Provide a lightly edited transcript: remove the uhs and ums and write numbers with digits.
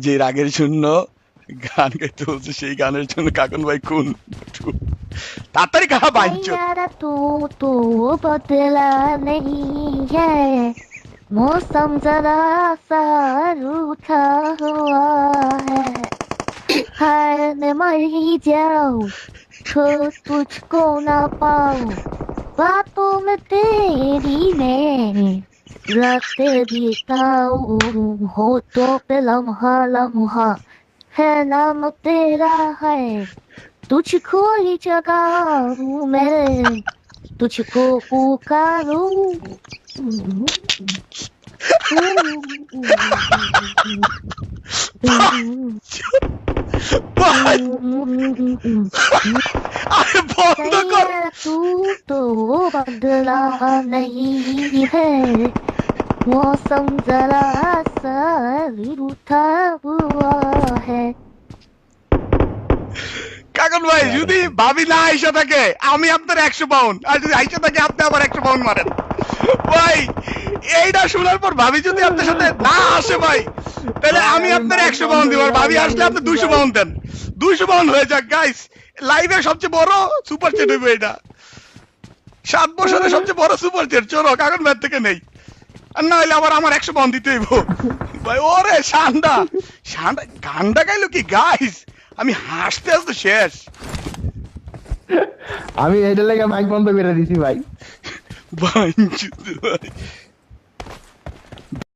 যে রাগের জন্য গান গাইতে বলছে সেই গানের জন্য কাকন ভাই কোন তাড়াতাড়ি কাহা বাইঞ্চ यारा तू बदला नहीं है मौसम जरा सा रूठा हुआ है हाय मैं मर ही जाऊं तो तुझको ना पाऊं बातों में तेरी मैं रास्ते बिताऊं हो तो पे लम्हा लम्हा है नाम तेरा है तुझको ही जगाऊं मैं तुझको पुकारूं ভাই আরে বন্ধ কর तू तो बदला नहीं है मौसम जरा सा रूठा हुआ है কাকন ভাই যদি ভাবি না আইসা থাকে আমি আপনার 100 পাউন্ড আর যদি আইসা থাকে আপনি আবার 100 পাউন্ড মারেন ভাই এইটা শোনার পর ভাবি যদি আপনার সাথে না আসে ভাই তাহলে আমি আপনার 100 পাউন্ড দিব আর ভাবি আসলে আপনি 200 পাউন্ড দেন 200 পাউন্ড হয়ে যাক গাইস লাইভে সবচেয়ে বড় সুপার চ্যাট হইবে এটা 7 বছরের সবচেয়ে বড় সুপার চ্যাট চলো কাকন ভাই থেকে নেই আর না হলে আবার আমার 100 পাউন্ড দিতে হইব ভাই ওরে শান্ডা শান্ডা গান্ডা গাইলো কি গাইস আমি হাসতে হাসতে শেষ আমি এটা লেগে মাইক বন্ধ করে দিছি ভাই ভাই